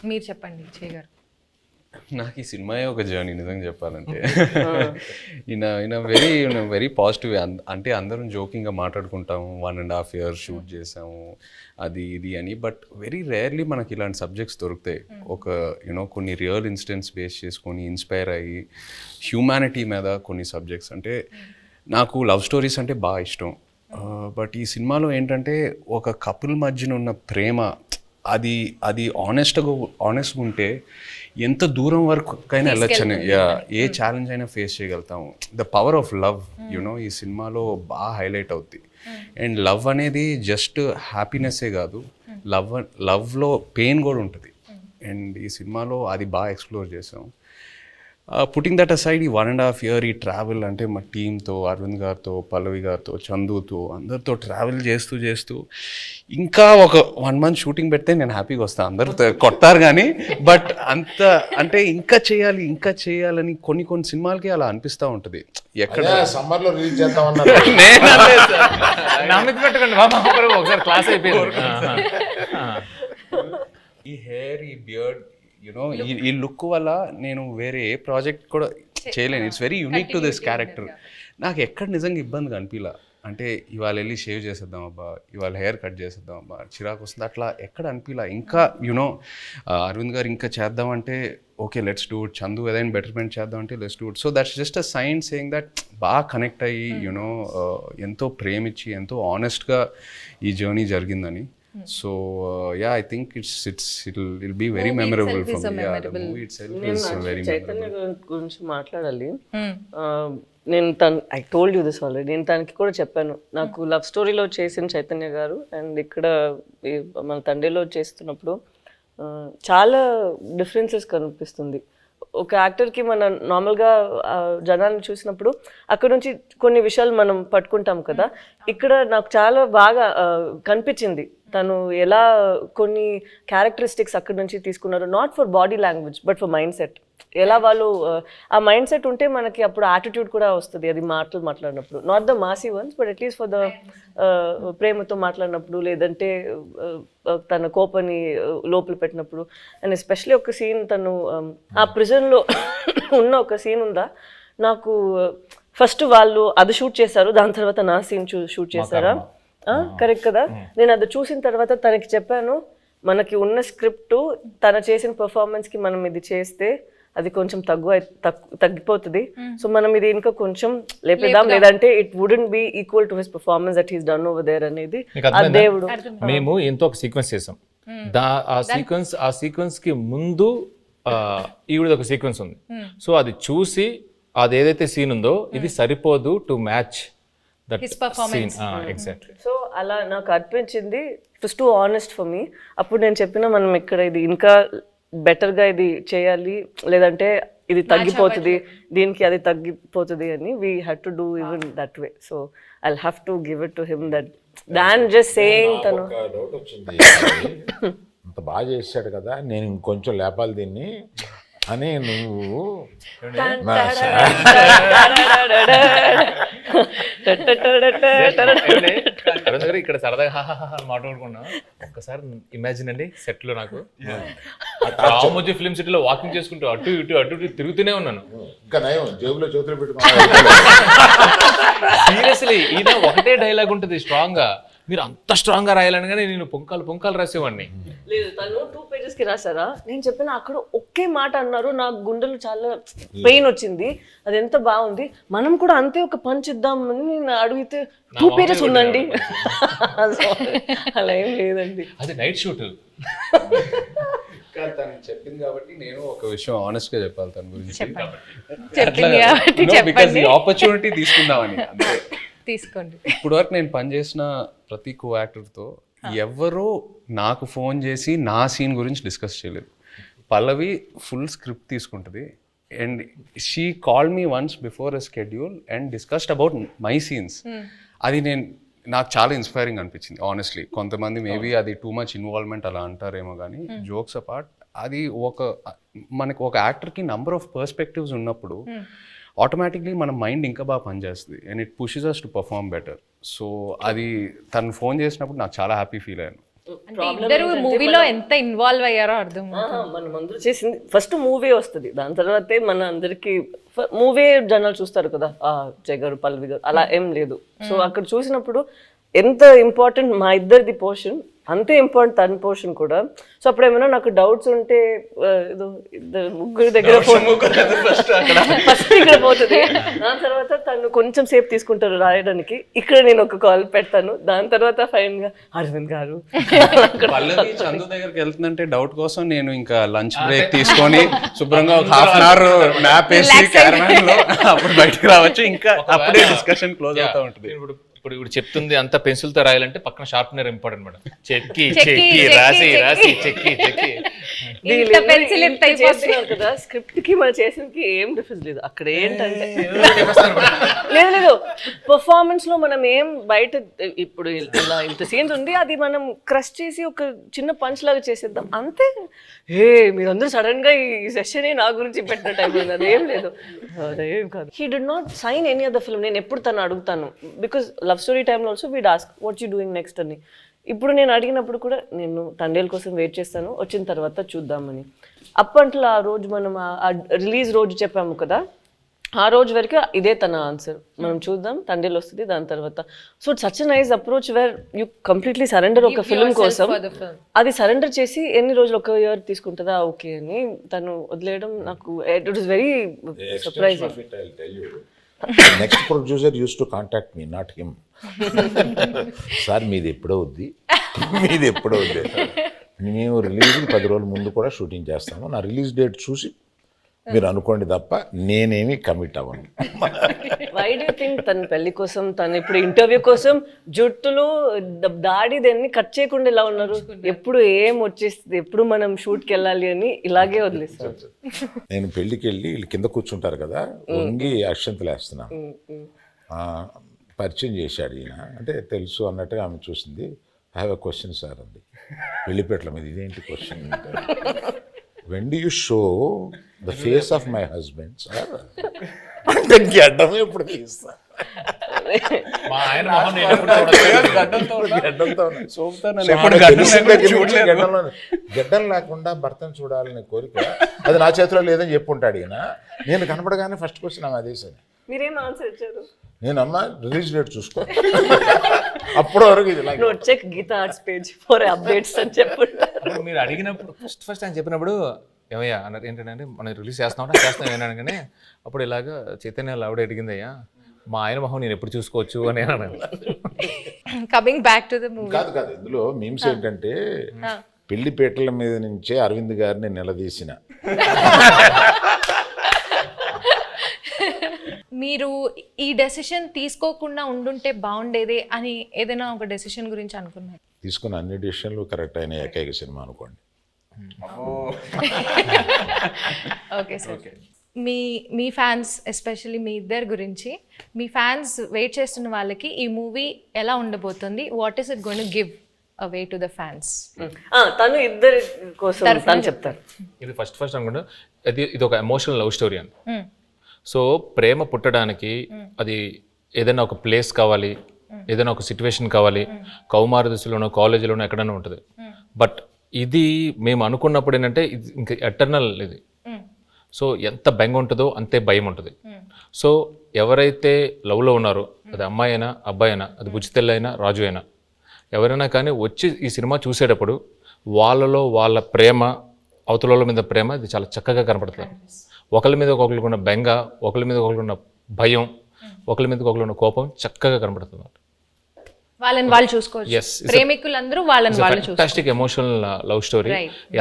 A: మీరు చెప్పండి విజయ్ గారు.
D: నాకు ఈ సినిమాయే ఒక జర్నీ నిజంగా చెప్పాలంటే. ఈయన వెరీ పాజిటివ్. అంటే అందరం జోకింగ్గా మాట్లాడుకుంటాము, 1.5 years షూట్ చేసాము అది ఇది అని. బట్ వెరీ రేర్లీ మనకి ఇలాంటి సబ్జెక్ట్స్ దొరుకుతాయి. ఒక కొన్ని రియల్ ఇన్సిడెంట్స్ బేస్ చేసుకొని ఇన్స్పైర్ అయ్యి హ్యూమానిటీ మీద కొన్ని సబ్జెక్ట్స్. అంటే నాకు లవ్ స్టోరీస్ అంటే బాగా ఇష్టం. బట్ ఈ సినిమాలో ఏంటంటే ఒక కపుల్ మధ్యన ఉన్న ప్రేమ అది ఆనెస్ట్గా ఉంటే ఎంత దూరం వరకైనా వెళ్ళొచ్చని, ఏ ఛాలెంజ్ అయినా ఫేస్ చేయగలుగుతాము. ద పవర్ ఆఫ్ లవ్ ఈ సినిమాలో బాగా హైలైట్ అవుద్ది. అండ్ లవ్ అనేది జస్ట్ హ్యాపీనెస్సే కాదు, లవ్లో పెయిన్ కూడా ఉంటుంది. అండ్ ఈ సినిమాలో అది బాగా ఎక్స్ప్లోర్ చేసాం. పుట్టింగ్ దట్ అసైడ్, ఈ 1.5 years ఈ ట్రావెల్ అంటే మా టీంతో, అరవింద్ గారితో, పల్లవి గారితో, చందుతో, అందరితో ట్రావెల్ చేస్తూ ఇంకా ఒక 1 month షూటింగ్ పెడితే నేను హ్యాపీగా వస్తాను. అందరూ కొడతారు కానీ, బట్ అంత అంటే ఇంకా చేయాలని కొన్ని సినిమాలకి అలా అనిపిస్తూ ఉంటుంది. ఎక్కడ
E: సమ్మర్లో రిలీజ్ చేద్దామన్నారు.
C: ఒకసారి క్లాస్ అయిపోయింది.
D: ఈ హెయిర్, ఈ బియర్డ్, ఈ లుక్ వల్ల నేను వేరే ఏ ప్రాజెక్ట్ కూడా చేయలేను. It's very unique to this character. నాకు ఎక్కడ నిజంగా ఇబ్బందిగా అనిపించలా. అంటే ఇవాళ వెళ్ళి షేవ్ చేసేద్దాం అబ్బా, ఇవాళ హెయిర్ కట్ చేసేద్దాం అబ్బా, చిరాకు వస్తుంది, అట్లా ఎక్కడ అనిపించలా. ఇంకా అరవింద్ గారు ఇంకా చేద్దామంటే okay let's do it, Chandu ఏదైనా బెటర్మెంట్ చేద్దాం అంటే let's do it. So that's just a sign saying that బాగా కనెక్ట్ అయ్యి ఎంతో ప్రేమించి ఎంతో ఆనెస్ట్గా ఈ జర్నీ జరిగిందని. So yeah, I think it'll be very memorable for me. Yeah, the movie itself is very
B: Chaitanya గురించి మాట్లాడాలి. నేను I told you this already. నేను తనకి కూడా చెప్పాను, నాకు లవ్ స్టోరీలో చేసిన చైతన్య గారు అండ్ ఇక్కడ మన తండ్రిలో చేస్తున్నప్పుడు చాలా డిఫరెన్సెస్ కనిపిస్తుంది. ఒక యాక్టర్కి మనం నార్మల్గా జనాన్ని చూసినప్పుడు అక్కడ నుంచి కొన్ని విషయాలు మనం పట్టుకుంటాం కదా. ఇక్కడ నాకు చాలా బాగా కనిపించింది తను ఎలా కొన్ని క్యారెక్టరిస్టిక్స్ అక్కడ నుంచి తీసుకున్నారు. Not for body language but for mind set. ఎలా వాళ్ళు ఆ మైండ్ సెట్ ఉంటే మనకి అప్పుడు యాటిట్యూడ్ కూడా వస్తుంది. అది మాట్లాడినప్పుడు not the Masih once but at least for the ప్రేమతో మాట్లాడినప్పుడు, లేదంటే తన కోపాన్ని లోపల పెట్టినప్పుడు. అండ్ ఎస్పెషలీ ఒక సీన్ తను ఆ ప్రిజన్లో ఉన్న ఒక సీన్ ఉందా, నాకు ఫస్ట్ వాళ్ళు అది షూట్ చేశారు, దాని తర్వాత నా సీన్ షూట్ చేశారా, కరెక్ట్ కదా. నేను అది చూసిన తర్వాత తనకి చెప్పాను, మనకి ఉన్న స్క్రిప్ట్ తన చేసిన పర్ఫార్మెన్స్కి మనం ఇది చేస్తే అది కొంచెం తగ్గిపోతుంది. సో మనం ఇది ఇంకా కొంచెం లేపేద్దాం, లేదంటే it wouldn't be equal to his performance that he's done over there అనేది ఆ దేవుడు.
C: మేము ఎంతో ఒక సీక్వెన్స్ చేసాం. ఆ సీక్వెన్స్ కి ముందు ఈవిడ ఒక సీక్వెన్స్ ఉంది. సో అది చూసి అది ఏదైతే సీన్ ఉందో ఇది సరిపోదు to match that
A: His performance.
C: Exactly.
B: So అలా నాకు అనిపించింది first two honest for me. అప్పుడు నేను చెప్పిన మనం ఇక్కడ ఇది ఇంకా బెటర్గా ఇది చేయాలి, లేదంటే ఇది తగ్గిపోతుంది, దీనికి అది తగ్గిపోతుంది అని we had to do even that way. So I have to give it to him that than just saying తను
E: ఒక డౌట్ వచ్చింది, అంత బాగా చేశాడు కదా నేను ఇంకొంచెం లేపాలి దీన్ని అని నువ్వు
C: అరుణ్ గారు ఇక్కడ సరదాగా హాహాహా మాట్లాడుకున్నాం. ఒక్కసారి ఇమాజిన్ అండి, సెట్ లో నాకు రామోజీ ఫిల్మ్ సిటీలో వాకింగ్ చేసుకుంటూ అటు ఇటు తిరుగుతూనే ఉన్నాను.
E: ఇంకా నయం జేబులో చేతులు పెట్టుకున్నా.
C: సీరియస్లీ ఈయన ఒకటే డైలాగ్ ఉంటుంది స్ట్రాంగ్ గా, మీరు అంత స్ట్రాంగ్ గా రాయాలనగానే నేను పొంకాలు రాసేవాడిని.
B: లేదు తను 2 pages కి రాసారా, నేను చెప్పిన అక్కడ ఒకే మాట అన్నారు, నాకు గుండెలు చాలా పెయిన్ వచ్చింది, అది ఎంత బాగుంది, మనం కూడా అంతే ఒక పంచ్ ఇద్దామని నేను అడిగితే 2 pages ఉందండి. అలా ఏం లేదండి,
C: అది నైట్ షూట్.
D: తను చెప్పింది కాబట్టి నేను ఒక విషయం ఆనెస్ట్ గా చెప్పాలి తన గురించి.
A: చెప్పింది కాబట్టి చెప్పండి.
D: ఆపర్చునిటీ తీసుకుందామని అంతే.
A: తీసుకోండి.
D: ఇప్పుడు వరకు నేను పనిచేసిన ప్రతి కో యాక్టర్తో ఎవరో నాకు ఫోన్ చేసి నా సీన్ గురించి డిస్కస్ చేయలేదు. పల్లవి ఫుల్ స్క్రిప్ట్ తీసుకుంటుంది and she call me once before a schedule and discussed about my scenes. అది నాకు చాలా ఇన్స్పైరింగ్ అనిపించింది ఆనెస్ట్లీ. కొంతమంది మేబీ అది టూ మచ్ ఇన్వాల్వ్మెంట్ అలా అంటారేమో కానీ జోక్స్ అపార్ట్ అది మనకు ఒక యాక్టర్కి నంబర్ ఆఫ్ పర్స్పెక్టివ్స్ ఉన్నప్పుడు ఆటోమేటిక్లీ మన మైండ్ ఇంకా బాగా పనిచేస్తుంది and it pushes us to perform better. So అది తను ఫోన్ చేసినప్పుడు నాకు చాలా హ్యాపీ ఫీల్ అయ్యాను.
A: ఇద్దరు మూవీలో ఎంత ఇన్వాల్వ్ అయ్యారో అర్థం.
B: మనం అందరూ చేసింది ఫస్ట్ మూవీ వస్తుంది, దాని తర్వాతే మన అందరికి మూవీ జనాలు చూస్తారు కదా, జయ్ గారు పల్లవి గారు అలా ఏం లేదు. సో అక్కడ చూసినప్పుడు ఎంత ఇంపార్టెంట్ మా ఇద్దరిది పోర్షన్, అంతే ఇంపార్టెంట్ తన పోర్షన్ కూడా. సో అప్పుడు ఏమైనా నాకు డౌట్స్ ఉంటే ఏదో ముగ్గురు దగ్గర ఫస్ట్ ఇక్కడ పోతుంది, దాని తర్వాత తను కొంచెం సేపు తీసుకుంటారు రాయడానికి, ఇక్కడ నేను ఒక కాల్ పెడతాను, దాని తర్వాత ఫైన్ గా అరవింద్ గారు.
D: పల్లవి చందు దగ్గరికి వెళ్తుందంటే డౌట్ కోసం నేను ఇంకా లంచ్ బ్రేక్ తీసుకొని శుభ్రంగా ఒక హాఫ్ అన్ అవర్ మ్యాప్ వేసి క్యారవాన్ లో అప్పుడు బయటకు రావచ్చు, ఇంకా అప్పుడే డిస్కషన్ క్లోజ్ అవుతా ఉంటుంది.
C: ఇప్పుడు చెప్తుంది అంత పెన్సిల్ తో రాయాలంటే పక్కన షార్ప్నర్ ఇంపార్టెంట్ మేడం. చెక్కి రాసి చెక్కి
B: కదా స్క్రిప్ట్ కి మనం చేసినకి ఏం డిఫరెన్స్ లేదు. అక్కడ ఏంటంటే లేదు పర్ఫార్మెన్స్ లో మనం ఏం బయట ఇప్పుడు ఇలా ఇంత సీన్స్ ఉంది, అది మనం క్రష్ చేసి ఒక చిన్న పంచ్ లాగా చేసేద్దాం అంతే. మీరందరూ సడన్ గా ఈ సెషన్ నా గురించి పెట్టిన టైం ఉంది, అదేం లేదు, అదేం కాదు. He didn't sign any other film. నేను ఎప్పుడు తను అడుగుతాను, బికాస్ లవ్ స్టోరీ టైంలో also we'd ask what you doing next అని. ఇప్పుడు నేను అడిగినప్పుడు కూడా నేను తండేల కోసం వెయిట్ చేస్తాను, వచ్చిన తర్వాత చూద్దామని. అప్పట్లో ఆ రోజు మనం రిలీజ్ రోజు చెప్పాము కదా, ఆ రోజు వరకు ఇదే తన ఆన్సర్, మనం చూద్దాం తండేలు వస్తుంది దాని తర్వాత. So such nice approach where you completely surrender ఒక ఫిల్మ్ కోసం. అది సరెండర్ చేసి ఎన్ని రోజులు, ఒక ఇయర్ తీసుకుంటుందా ఓకే అని తను వదిలేయడం నాకు it was very surprising.
E: Next producer use to contact me, not him. Sir మీది ఎప్పుడో వద్ది, మేము రిలీజ్కి 10 రోజుల ముందు కూడా షూటింగ్ చేస్తాము, నా రిలీజ్ డేట్ చూసి మీరు అనుకోండి తప్ప నేనేమి కమిట్ అవ్వను.
B: వై డూ థింక్ తన పెళ్లి కోసం, తను ఇప్పుడు ఇంటర్వ్యూ కోసం జుట్టులు దాడి దాన్ని కట్ చేయకుండా ఇలా ఉన్నారు? ఎప్పుడు ఏం వచ్చేస్తుంది, ఎప్పుడు మనం షూట్కి వెళ్ళాలి అని ఇలాగే వదిలేస్తారు.
E: నేను పెళ్ళికి వెళ్ళి వీళ్ళు కింద కూర్చుంటారు కదా, వంగి అక్షంతలు వేస్తున్నాను. పరిచయం చేశాడు ఈయన, అంటే తెలుసు అన్నట్టుగా ఆమె చూసింది. I have a question sir అంది, పెళ్లిపేటల మీద. ఇదేంటి question? when do you show the face of my husband, sir? అంటే గడ్డం ఎప్పుడు తీస్తా, గడ్డం లేకుండా భర్తను చూడాలనే కోరిక అది నా చేతిలో లేదని చెప్పుంటాడు ఈయన. నేను కనపడగానే ఫస్ట్ క్వశ్చన్ అదే సార్.
B: మీరేం ఆన్సర్ ఇచ్చారు?
E: నేను అమ్మ రిలీజ్ డేట్ చూసుకో, అప్పటి వరకు ఇది
B: check Geetha Arts page for updates అని చెప్పుంటారు.
C: మీరు అడిగినప్పుడు ఫస్ట్ ఆయన చెప్పినప్పుడు ఏమయ్యా అన్నారు, ఏంటంటే మనం రిలీజ్ చేస్తాం ఏమన్నాను కానీ అప్పుడు ఇలాగా చైతన్య ఆవిడ అడిగిందయ్యా మా ఆయన మొహం నేను ఎప్పుడు చూసుకోవచ్చు అని అన్నాను.
A: Coming back to the movie.
E: కాదు ఇందులో మీమ్స్ ఏంటంటే పెళ్లిపేటల మీద నుంచే అరవింద్ గారిని నిలదీసిన.
A: మీరు ఈ డెసిషన్ తీసుకోకుండా ఉండుంటే బాగుండేది అని ఏదైనా ఒక డెసిషన్ గురించి అనుకున్నారు?
E: తీసుకున్న అన్ని డిసిషన్లు కరెక్ట్ అయిన ఏకైక సినిమా అనుకోండి.
A: ఓకే సార్, మీ ఫ్యాన్స్ ఎస్పెషల్లీ మీ ఇద్దరి గురించి, మీ ఫ్యాన్స్ వెయిట్ చేస్తున్న వాళ్ళకి ఈ మూవీ ఎలా ఉండబోతుంది, what is it going to give away to the fans?
B: తను ఇద్దరి కోసం తను చెప్తారు.
C: ఇది ఫస్ట్ అనుకుంటా ఇది ఒక ఎమోషనల్ లవ్ స్టోరీ అని. సో ప్రేమ పుట్టడానికి అది ఏదైనా ఒక ప్లేస్ కావాలి, ఏదైనా ఒక సిచ్యువేషన్ కావాలి, కౌమార దశలోనో కాలేజీలోనో ఎక్కడైనా ఉంటుంది. బట్ ఇది మేము అనుకున్నప్పుడు ఏంటంటే ఇది ఇంకా ఎటర్నల్ ఇది. సో ఎంత బెంగ ఉంటుందో అంతే భయం ఉంటుంది. సో ఎవరైతే లవ్లో ఉన్నారో, అది అమ్మాయి అయినా అబ్బాయి అయినా, అది బుజ్జితెల్ల అయినా రాజు అయినా, ఎవరైనా కానీ వచ్చి ఈ సినిమా చూసేటప్పుడు వాళ్ళలో వాళ్ళ ప్రేమ, అవతల మీద ప్రేమ ఇది చాలా చక్కగా కనపడుతుంది. ఒకరి మీద ఒకరికి ఉన్న బెంగ, ఒకరి మీద ఒకరికి ఉన్న భయం, ఒకరి మీద ఒకరికి ఉన్న కోపం చక్కగా కనపడుతుంది.
A: వాళ్ళని వాళ్ళు చూసుకోవచ్చు, ప్రేమికులందరూ వాళ్ళని వాళ్ళు చూసుకోవచ్చు.
C: Fantastic emotional love story.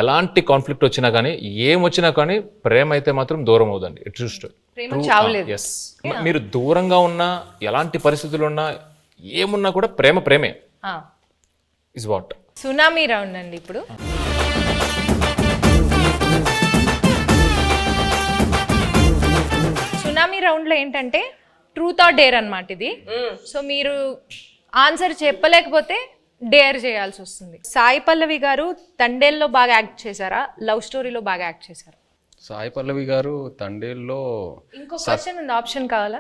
C: ఎలాంటి కాన్ఫ్లిక్ట్ వచ్చినా కానీ, ఏం వచ్చినా కానీ ప్రేమ అయితే మాత్రం దూరం అవుదండి. ఇట్ జస్ట్
A: ప్రేమ చావులేదు.
C: ఎస్, మీరు దూరంగా ఉన్నా, ఎలాంటి పరిస్థితులు ఉన్నా, ఏమున్నా కూడా ప్రేమే ఇస్ వాట్.
A: సునామీ రౌండ్ అండి ఇప్పుడు. సునామీ రౌండ్లో ఏంటంటే ట్రూత్ ఆర్ డేర్ అన్నమాట ఇది. సో మీరు ఆన్సర్ చెప్పలేకపోతే డేర్ చేయాల్సి వస్తుంది. సాయి పల్లవి గారు తండేల్లో బాగా యాక్ట్ చేశారా, లవ్ స్టోరీలో బాగా యాక్ట్ చేశారా?
D: సాయి పల్లవి గారు తండేల్లో
A: ఇంకో క్వశ్చన్ ఉంది, ఆప్షన్ కావాలా?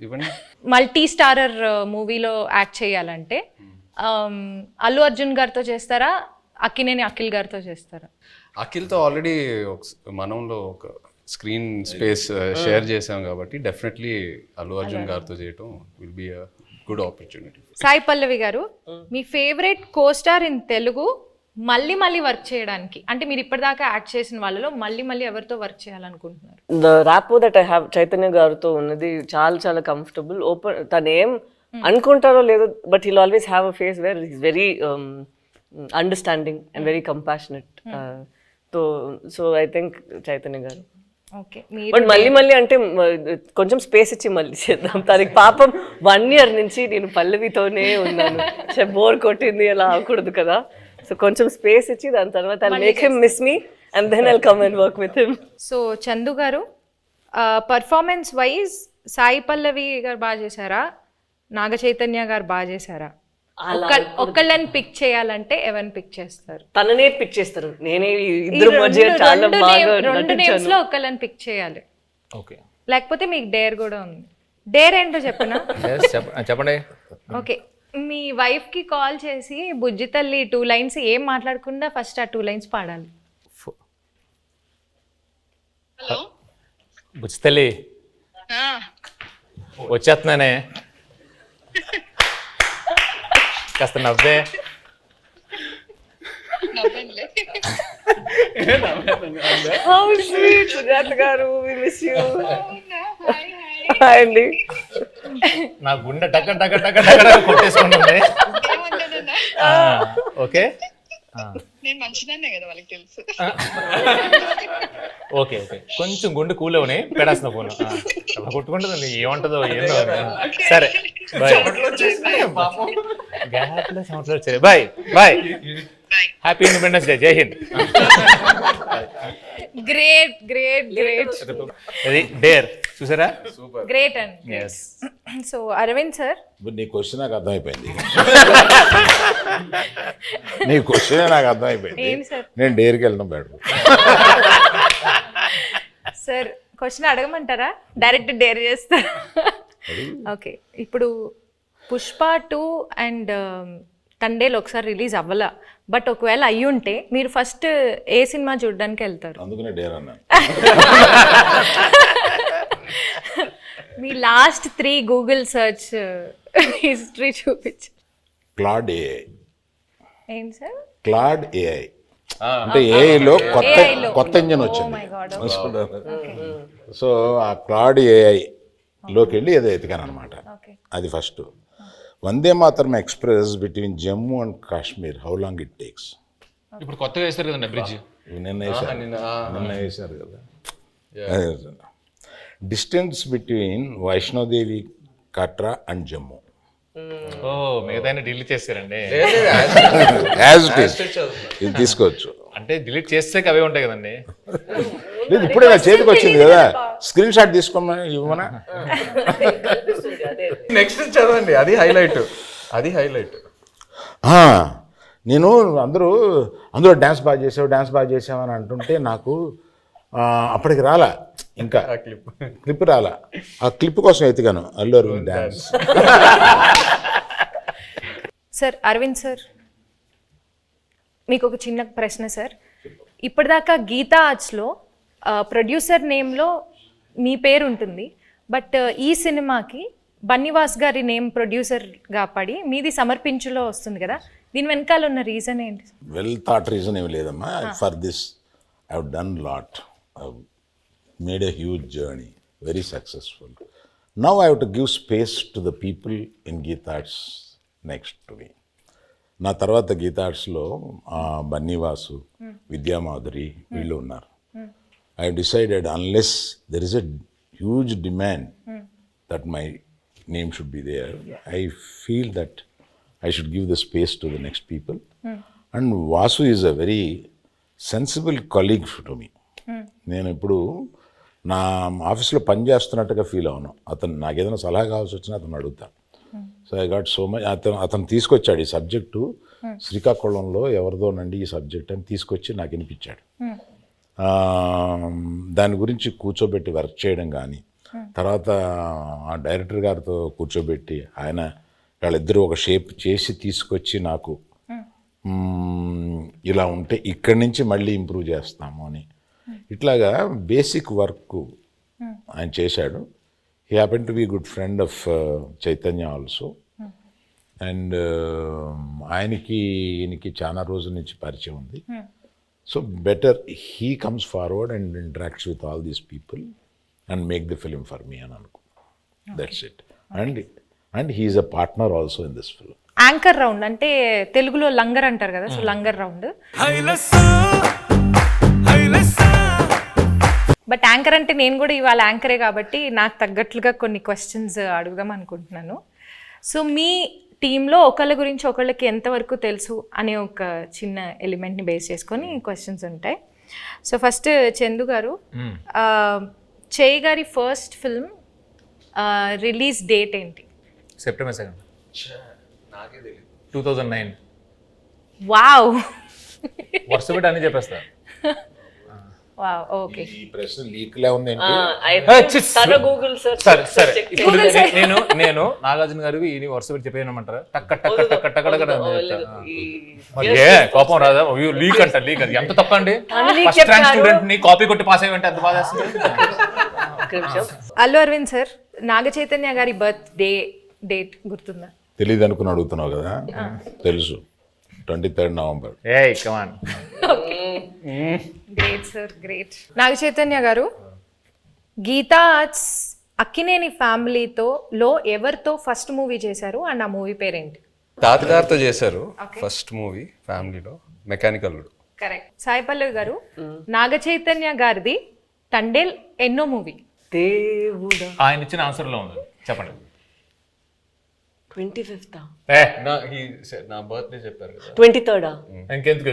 D: ఇవ్వండి.
A: మల్టీ స్టారర్ మూవీలో యాక్ట్ చేయాలంటే అల్లు అర్జున్ గారితో చేస్తారా, అక్కినేని అఖిల్ గారితో చేస్తారా?
D: అఖిల్తో ఆల్రెడీ మనంలో ఒక స్క్రీన్ స్పేస్ షేర్ చేసాం కాబట్టి డెఫినెట్లీ అల్లు అర్జున్ గారితో చేయటం will be a good opportunity.
A: Sai Pallavi garu, మీ ఫేవరెట్ కోస్టార్ ఇన్ తెలుగు మళ్ళీ వర్క్ చేయడానికి, అంటే మీరు ఇప్పటిదాకా యాక్ట్ చేసిన వాళ్ళలో మళ్ళీ ఎవరితో వర్క్ చేయాలనుకుంటున్నారు?
B: The rapport that I have Chaitanya గారితో ఉన్నది చాలా కంఫర్టబుల్. ఓపెన్, తను ఏం అనుకుంటారో లేదో, but he'll always have a face where is very understanding and very compassionate. So I think Chaitanya garu.
A: Okay,
B: but మళ్ళీ అంటే కొంచెం స్పేస్ ఇచ్చి మళ్ళీ చేద్దాం. తనకి పాపం 1 year నుంచి నేను పల్లవితోనే ఉన్నాను, బోర్ కొట్టింది, అలా అవ్వకూడదు కదా. సో కొంచెం స్పేస్ ఇచ్చి దాని తర్వాత I'll make him miss me and then I'll come and work with him.
A: So Chandu గారు, పర్ఫార్మెన్స్ వైజ్ సాయి పల్లవి గారు బాగా చేశారా, నాగ చైతన్య గారు బాగా చేశారా? ఒక్కళ్ళని పిక్ చేయాలంటే ఎవరిని పిక్ చేస్తారు?
B: తననే పిక్ చేస్తారు. నేనే ఇద్దరు మధ్య చాలా బాగా
A: రెండు నేమ్స్ లో ఒక్కళ్ళని పిక్ చేయాలి.
C: ఓకే,
A: లేకపోతే మీకు డేర్ కూడా ఉంది. డేర్ ఏంటో చెప్పనా?
C: చెప్పండి.
A: ఓకే, మీ వైఫ్ కి కాల్ చేసి బుజ్జి తల్లి 2 lines ఏం మాట్లాడకుండా ఫస్ట్ ఆ 2 lines పాడాలి.
F: హలో
C: బుచ్చితల్లి వచ్చేస్తున్నానే, కాస్త నవ్వే.
F: నవ్వండి.
B: How sweet, సుజాత గారు, we miss you.
F: అవునా? Hi hi.
B: హాయ్ అండి.
C: నా గుండె టక కొట్టేసుకుంటుంది.
F: ఏమన్నానన్నా?
C: ఓకే,
F: నేను మంచిదాన్నే కదా, వాళ్ళకి తెలుసు.
C: ఓకే, కొంచెం గుండె కూల్ అవని పెడేస్తున్నా ఫోన్. అలా కొట్టుకుంటుంది, ఏమంటుందో ఏందో. సరే, బాయ్. గ్యాప్లో సంవత్సరాలు వచ్చాయి. బాయ్. Happy independence day. జై హింద్.
A: గ్రేట్.
C: అది డేర్ చూసారా?
A: గ్రేట్ అండి.
C: ఎస్.
A: సో అరవింద్ సార్,
E: నీ క్వశ్చన్ నాకు అర్థమైపోయింది. నీ క్వశ్చన్ నాకు అర్థమైపోయింది.
A: ఏం సార్?
E: నేను డేర్కి వెళ్ళడం బెటర్.
A: సార్ క్వశ్చన్ అడగమంటారా, డైరెక్ట్ డేర్ చేస్తారా? ఓకే, ఇప్పుడు పుష్ప 2 అండ్ తండేలు ఒకసారి రిలీజ్ అవ్వలా, బట్ ఒకవేళ అయ్యుంటే మీరు ఫస్ట్ ఏ సినిమా చూడడానికి వెళ్తారు?
E: అందుకనే డేర్ అన్నాను.
A: మీ లాస్ట్ 3 గూగుల్ సర్చ్ హిస్టరీ చూపించు.
E: Claude AI.
A: ఏంటి సార్?
E: క్లాడ్ ఏఐ అంటే ఏఐలో కొత్త ఇంజన్
A: Oh
E: వచ్చింది.
A: my God.
E: సో ఆ క్లాడ్ ఏఐలోకి వెళ్ళి ఏదో ఎతికాను అనమాట.
A: Okay.
E: అది first. Vande Mataram express between Jammu and Kashmir, how long it takes?
C: ఇప్పుడు కొత్తగా వేస్తారు కదండి బ్రిడ్జ్.
E: నిన్న వేశారు కదా. Distance between Vaishno Devi Katra and Jammu
C: ఓ మిగతా డిలీట్ చేస్తారండి.
E: యాజ్ ఇట్ ఈస్ ఇది తీసుకోవచ్చు.
C: అంటే డిలీట్ చేస్తే అవే ఉంటాయి కదండి.
E: లేదు ఇప్పుడే నా చేతికి వచ్చింది కదా, స్క్రీన్ షాట్ తీసుకోమని ఇవ్వమనా.
D: నెక్స్ట్ చదవండి, అది హైలైట్.
E: నేను అందరూ డ్యాన్స్ బాగా చేసావు అని అంటుంటే నాకు అప్పటికి రాలా, ఇంకా క్లిప్ రాలా. ఆ క్లిప్ కోసం ఎత్తిగాను Allu Aravind dance.
A: Sir Aravind sir, మీకు ఒక చిన్న ప్రశ్న సార్. ఇప్పటిదాకా గీతా ఆర్ట్స్లో ప్రొడ్యూసర్ నేమ్లో మీ పేరు ఉంటుంది, బట్ ఈ సినిమాకి బన్నీవాస్ గారి నేమ్ ప్రొడ్యూసర్గా పడి మీది సమర్పించులో వస్తుంది కదా, దీని వెనకాల ఉన్న రీజన్ ఏంటి?
E: వెల్ థాట్ రీజన్ ఏమి లేదమ్మా. For this I have done lot, made a huge journey, very successful. Now I have to give space to the people in Geetha Arts next to me. నా తర్వాత గీతా ఆర్ట్స్లో బన్నీవాసు, విద్యామాధురి వీళ్ళు ఉన్నారు. I have decided unless there is a huge demand that my name should be there, I feel that I should give the space to the next people. And Vasu is a very sensible colleague to me. నేను ఇప్పుడు నా ఆఫీస్లో పనిచేస్తున్నట్టుగా feel అవును. అతను నాకు ఏదైనా సలహా కావాల్సి వచ్చినా అతను అడుగుతాను. So I got so much. అతను తీసుకొచ్చాడు ఈ సబ్జెక్టు, శ్రీకాకుళంలో ఎవరిదోనండి ఈ సబ్జెక్ట్ అని తీసుకొచ్చి నాకు వినిపించాడు. దాని గురించి కూర్చోబెట్టి వర్క్ చేయడం కానీ, తర్వాత ఆ డైరెక్టర్ గారితో కూర్చోబెట్టి ఆయన వాళ్ళిద్దరూ ఒక షేప్ చేసి తీసుకొచ్చి నాకు ఇలా ఉంటే ఇక్కడి నుంచి మళ్ళీ ఇంప్రూవ్ చేస్తాము అని ఇట్లాగా బేసిక్ వర్క్ ఆయన చేశాడు. He happen to be good friend of Chaitanya also. And ఈయనకి చాలా రోజుల నుంచి పరిచయం ఉంది. So better he comes forward and interacts with all these people and make the film for me అని అనుకున్నాను. That's it. And he is a partner also in this film.
A: Anchor round అంటే తెలుగులో లంగర్ అంటారు కదా, so langar round. But anchor అంటే నేను కూడా ఇవాళ యాంకరే కాబట్టి నాకు తగ్గట్లుగా కొన్ని క్వశ్చన్స్ అడుగుదాం అనుకుంటున్నాను. సో మీ టీంలో ఒకళ్ళ గురించి ఒకళ్ళకి ఎంతవరకు తెలుసు అనే ఒక చిన్న ఎలిమెంట్ని బేస్ చేసుకొని క్వశ్చన్స్ ఉంటాయి. సో ఫస్ట్ చందు గారు, చేయి గారి ఫస్ట్ ఫిల్మ్ రిలీజ్ డేట్ ఏంటి?
C: September 2nd, 2009.
A: వావ్,
C: వరుస పెట్టి అన్ని చెప్పేస్తా.
A: Wow, okay.
E: ఈ ప్రశ్న లీక్లే ఉంది.
B: గూగుల్
C: సరే ఇప్పుడు నేను నాగార్జున గారికి ఈ వరుస పెట్టి చెప్పేయమంటారా? టక్క టక్క టక్క టక్క కోపం రాదా? లీక్ అంట, లీక్ అది ఎంత తప్పండి. ఫస్ట్ ర్యాంక్ స్టూడెంట్ ని కాపీ కొట్టి పాస్ అయ్యంటే ఎంత బాధ.
A: అల్లు అరవింద్ సార్, నాగ చైతన్య గారి బర్త్ డేట్ గుర్తుందా?
E: తెలియదు అనుకుని అడుగుతున్నావు కదా, తెలుసు. 23rd November.
C: ఏయ్ come on.
A: Great sir, great. Naga Chaitanya garu, Geetha Arts Akkineni ఫ్యామిలీలో ఎవరితో ఫస్ట్ మూవీ చేశారు అండ్ ఆ మూవీ పేరేంటి?
D: తాతగారితో చేశారు ఫస్ట్ మూవీ ఫ్యామిలీలో, మెకానికల్.
A: కరెక్ట్. సాయి పల్లవి గారు, నాగ చైతన్య గారిది తండేల్ ఎన్నో మూవీ?
B: దేవుడా,
C: ఆయన ఇచ్చిన ఆన్సర్ లో ఉంది, చెప్పండి.
B: 25th,
D: నా బర్త్డే చెప్పారు కదా,
B: 23rd,
C: ఇంకెందుకు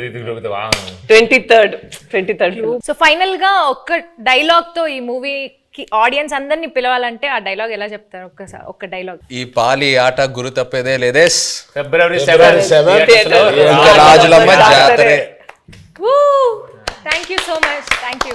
B: 23rd.
A: సో ఫైనల్ గా ఒక్క డైలాగ్ తో ఈ మూవీకి ఆడియన్స్ అందరినీ పిలవాలంటే ఆ డైలాగ్ ఎలా చెప్తారు? ఒక్క డైలాగ్.
D: ఈ పాలి ఆట గురు తప్పేదే లేదేస్,
C: February
D: 7th రాజులమ్మ జాతరే.
A: Thank you so much, thank you.